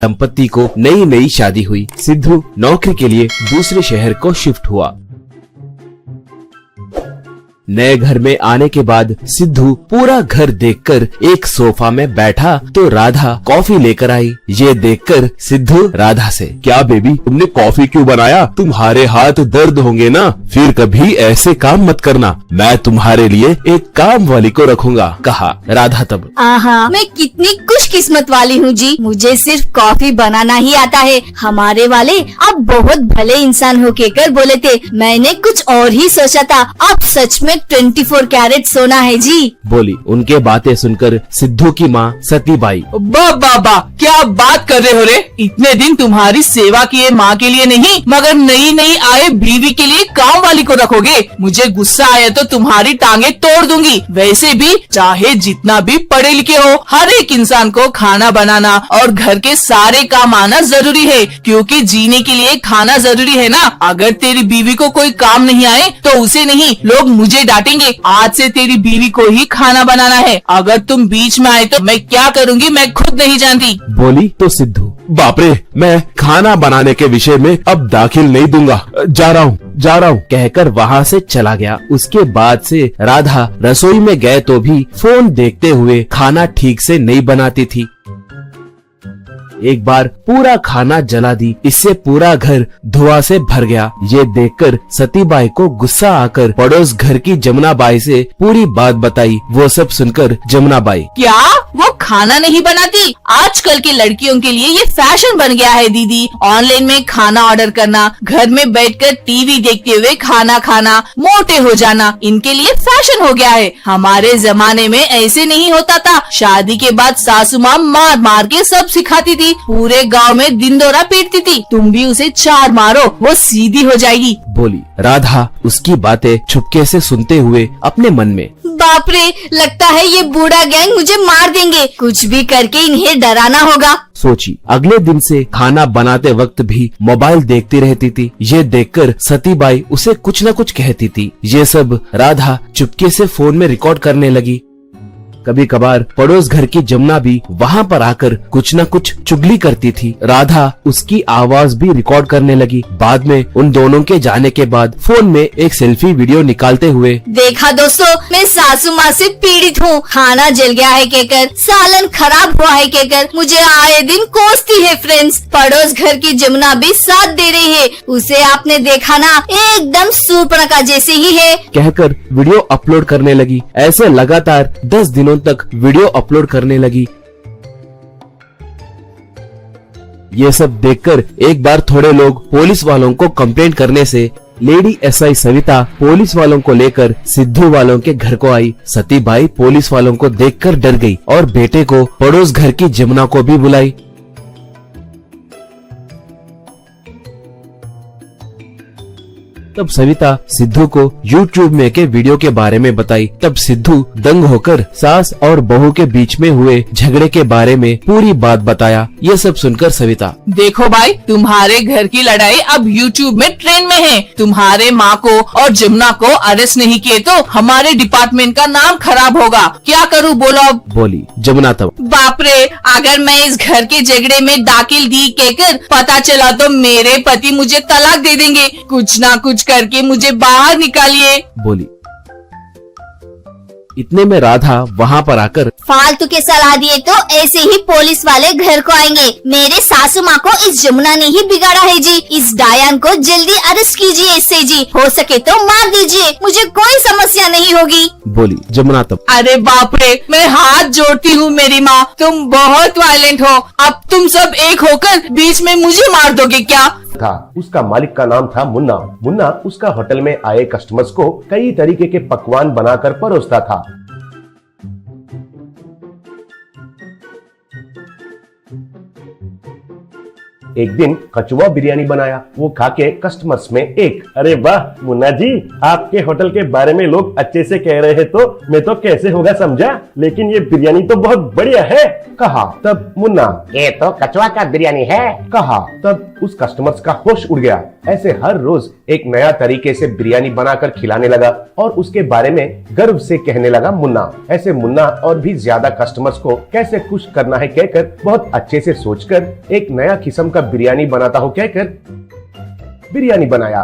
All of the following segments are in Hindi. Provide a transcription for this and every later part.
दंपति को नई नई शादी हुई। सिद्धू नौकरी के लिए दूसरे शहर को शिफ्ट हुआ। नए घर में आने के बाद सिद्धू पूरा घर देखकर एक सोफा में बैठा तो राधा कॉफी लेकर आई। ये देखकर सिद्धू राधा से, क्या बेबी तुमने कॉफी क्यों बनाया? तुम्हारे हाथ दर्द होंगे ना, फिर कभी ऐसे काम मत करना, मैं तुम्हारे लिए एक काम वाली को रखूंगा, कहा। राधा तब, आहा, मैं कितनी खुशकिस्मत वाली हूँ जी, मुझे सिर्फ कॉफी बनाना ही आता है। हमारे वाले आप बहुत भले इंसान हो कहकर बोले थे, मैंने कुछ और ही सोचा था, आप सच में 24 कैरेट सोना है जी, बोली। उनके बातें सुनकर सिद्धू की माँ सतीबाई, बाबा क्या बात कर रहे हो रे? इतने दिन तुम्हारी सेवा किए माँ के लिए नहीं, मगर नई नई आए बीवी के लिए काम वाली को रखोगे? मुझे गुस्सा आया तो तुम्हारी टांगे तोड़ दूंगी। वैसे भी चाहे जितना भी पढ़े लिखे हो, हर एक इंसान को खाना बनाना और घर के सारे काम आना जरूरी है, क्योंकि जीने के लिए खाना जरूरी है ना। अगर तेरी बीवी को कोई काम नहीं आए तो उसे नहीं, लोग मुझे डांटेंगे। आज से तेरी बीवी को ही खाना बनाना है। अगर तुम बीच में आए तो मैं क्या करूँगी मैं खुद नहीं जानती, बोली। तो सिद्धू, बाप रे, मैं खाना बनाने के विषय में अब दाखिल नहीं दूंगा, जा रहा हूँ कहकर वहाँ से चला गया। उसके बाद से राधा रसोई में गए तो भी फोन देखते हुए खाना ठीक से नहीं बनाती थी। एक बार पूरा खाना जला दी, इससे पूरा घर धुआं से भर गया। ये देखकर सतीबाई को गुस्सा आकर पड़ोस घर की जमुनाबाई से पूरी बात बताई। वो सब सुनकर जमुनाबाई, क्या वो खाना नहीं बनाती? आजकल की लड़कियों के लिए ये फैशन बन गया है दीदी, ऑनलाइन में खाना ऑर्डर करना, घर में बैठकर टीवी देखते हुए खाना खाना, मोटे हो जाना, इनके लिए फैशन हो गया है। हमारे जमाने में ऐसे नहीं होता था। शादी के बाद सासू माँ मार मार के सब सिखाती थी, पूरे गांव में दिन दौरा पीटती थी। तुम भी उसे 4 मारो, वो सीधी हो जाएगी, बोली। राधा उसकी बातें चुपके से सुनते हुए अपने मन में, बाप रे, लगता है ये बूढ़ा गैंग मुझे मार देंगे, कुछ भी करके इन्हें डराना होगा, सोची। अगले दिन से खाना बनाते वक्त भी मोबाइल देखती रहती थी। ये देखकर सतीबाई उसे कुछ न कुछ कहती थी। ये सब राधा चुपके से फोन में रिकॉर्ड करने लगी। कभी कभार पड़ोस घर की जमुना भी वहाँ पर आकर कुछ न कुछ चुगली करती थी। राधा उसकी आवाज भी रिकॉर्ड करने लगी। बाद में उन दोनों के जाने के बाद फोन में एक सेल्फी वीडियो निकालते हुए, देखा दोस्तों, मैं सासू माँ से पीड़ित हूँ, खाना जल गया है कहकर, सालन खराब हुआ है कहकर मुझे आए दिन कोसती है। फ्रेंड्स, पड़ोस घर की जमुना भी साथ दे रही है, उसे आपने देखा ना, एकदम सूर्पणखा जैसी ही है, कहकर वीडियो अपलोड करने लगी। ऐसे लगातार 10 दिनों तक वीडियो अपलोड करने लगी। ये सब देखकर एक बार थोड़े लोग पुलिस वालों को कंप्लेंट करने से लेडी एसआई सविता पुलिस वालों को लेकर सिद्धू वालों के घर को आई। सतीबाई पुलिस वालों को देखकर डर गई और बेटे को पड़ोस घर की जमुना को भी बुलाई। तब सविता सिद्धू को YouTube में के वीडियो के बारे में बताई। तब सिद्धू दंग होकर सास और बहू के बीच में हुए झगड़े के बारे में पूरी बात बताया। ये सब सुनकर सविता, देखो भाई, तुम्हारे घर की लड़ाई अब YouTube में ट्रेंड में है। तुम्हारे माँ को और जमुना को अरेस्ट नहीं किए तो हमारे डिपार्टमेंट का नाम खराब होगा, क्या करूँ बोलो अब, बोली जमुना। तब, बाप रे, अगर मैं इस घर के झगड़े में दाखिल दी कहकर पता चला तो मेरे पति मुझे तलाक दे देंगे, कुछ ना कुछ करके मुझे बाहर निकालिए, बोली। इतने में राधा वहाँ पर आकर, फालतू के सलाह दिए तो ऐसे ही पुलिस वाले घर को आएंगे। मेरे सासू माँ को इस जमुना ने ही बिगाड़ा है जी, इस डायन को जल्दी अरेस्ट कीजिए इससे जी, हो सके तो मार दीजिए, मुझे कोई समस्या नहीं होगी, बोली जमुना। तब, अरे बाप रे, मैं हाथ जोड़ती हूँ मेरी माँ, तुम बहुत वायलेंट हो। अब तुम सब एक होकर बीच में मुझे मार दोगे क्या? था। उसका मालिक का नाम था मुन्ना। मुन्ना उसका होटल में आए कस्टमर्स को कई तरीके के पकवान बनाकर परोसता था। एक दिन कचुआ बिरयानी बनाया। वो खा के कस्टमर्स में एक, अरे वाह मुन्ना जी, आपके होटल के बारे में लोग अच्छे से कह रहे हैं तो मैं तो कैसे होगा समझा, लेकिन ये बिरयानी तो बहुत बढ़िया है कहा। तब मुन्ना, ये तो कचुआ का बिरयानी है कहा। तब उस कस्टमर्स का होश उड़ गया। ऐसे हर रोज एक नया तरीके से बिरयानी बनाकर खिलाने लगा और उसके बारे में गर्व से कहने लगा मुन्ना। ऐसे मुन्ना और भी ज्यादा कस्टमर्स को कैसे खुश करना है कहकर बहुत अच्छे से सोचकर एक नया किस्म का बिरयानी बनाता हूँ कहकर बिरयानी बनाया।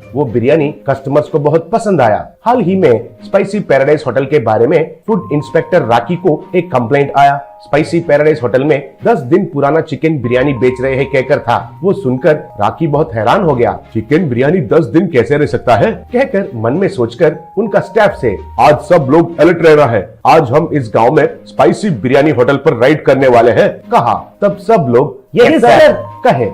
वो बिरयानी कस्टमर्स को बहुत पसंद आया। हाल ही में स्पाइसी पैराडाइज होटल के बारे में फूड इंस्पेक्टर राकी को एक कंप्लेंट आया। स्पाइसी पैराडाइज होटल में 10 दिन पुराना चिकन बिरयानी बेच रहे हैं कहकर था। वो सुनकर राकी बहुत हैरान हो गया। चिकन बिरयानी 10 दिन कैसे रह सकता है कहकर मन में सोचकर उनका स्टाफ से, आज सब लोग अलर्ट रहना है, आज हम इस गांव में स्पाइसी बिरयानी होटल पर राइड करने वाले हैं कहा। तब सब लोग यही सर कहे।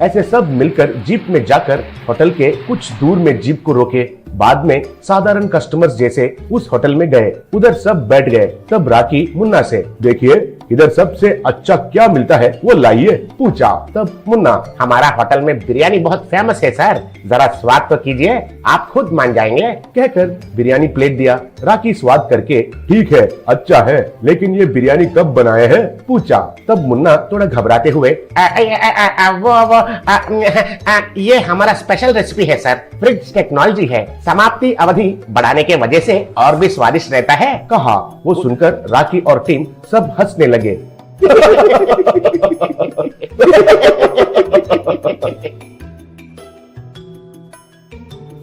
ऐसे सब मिलकर जीप में जाकर होटल के कुछ दूर में जीप को रोके। बाद में साधारण कस्टमर्स जैसे उस होटल में गए। उधर सब बैठ गए। तब राकी मुन्ना से, देखिए इधर सबसे अच्छा क्या मिलता है वो लाइए पूछा। तब मुन्ना, हमारा होटल में बिरयानी बहुत फेमस है सर, जरा स्वाद तो कीजिए, आप खुद मान जाएंगे कहकर बिरयानी प्लेट दिया। राकी स्वाद करके, ठीक है अच्छा है, लेकिन ये बिरयानी कब बनाए हैं पूछा। तब मुन्ना थोड़ा घबराते हुए, ये हमारा स्पेशल रेसिपी है सर, फ्रिज टेक्नोलॉजी है, समाप्ति अवधि बढ़ाने के वजह से और भी स्वादिष्ट रहता है कहा। वो सुनकर राकी और टीम सब हंसने लगे।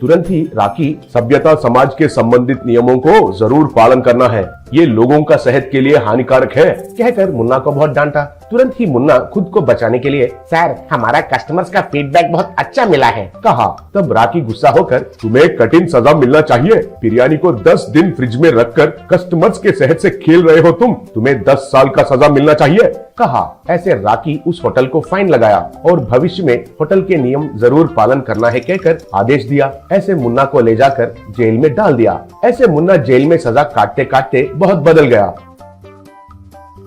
तुरंत ही राकी, सभ्यता समाज के संबंधित नियमों को जरूर पालन करना है, ये लोगों का सेहत के लिए हानिकारक है कहकर मुन्ना को बहुत डांटा। तुरंत ही मुन्ना खुद को बचाने के लिए, सर हमारा कस्टमर्स का फीडबैक बहुत अच्छा मिला है कहा। तब राकी गुस्सा होकर, तुम्हें कठिन सजा मिलना चाहिए, बिरयानी को 10 दिन फ्रिज में रखकर कस्टमर्स के सेहत से खेल रहे हो तुम्हें 10 साल का सजा मिलना चाहिए कहा। ऐसे राकी उस होटल को फाइन लगाया और भविष्य में होटल के नियम जरूर पालन करना है कहकर आदेश दिया। ऐसे मुन्ना को ले जाकर जेल में डाल दिया। ऐसे मुन्ना जेल में सजा काटते काटते बहुत बदल गया।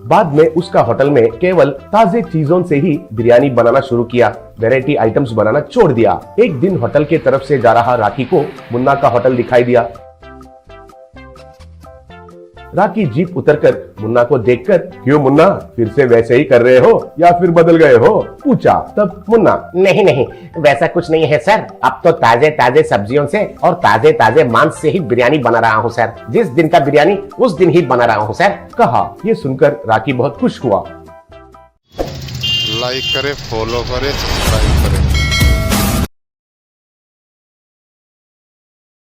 बाद में उसका होटल में केवल ताजे चीजों से ही बिरयानी बनाना शुरू किया। वैरायटी आइटम्स बनाना छोड़ दिया। एक दिन होटल के तरफ से जा रहा राकी को मुन्ना का होटल दिखाई दिया। राकी जीप उतरकर मुन्ना को देखकर, क्यों मुन्ना, फिर से वैसे ही कर रहे हो या फिर बदल गए हो पूछा। तब मुन्ना, नहीं नहीं वैसा कुछ नहीं है सर, अब तो ताजे ताजे सब्जियों से और ताजे ताजे मांस से ही बिरयानी बना रहा हूँ सर, जिस दिन का बिरयानी उस दिन ही बना रहा हूँ सर कहा। ये सुनकर राकी बहुत खुश हुआ। लाइक करे, फॉलो करे, सब्सक्राइब करे।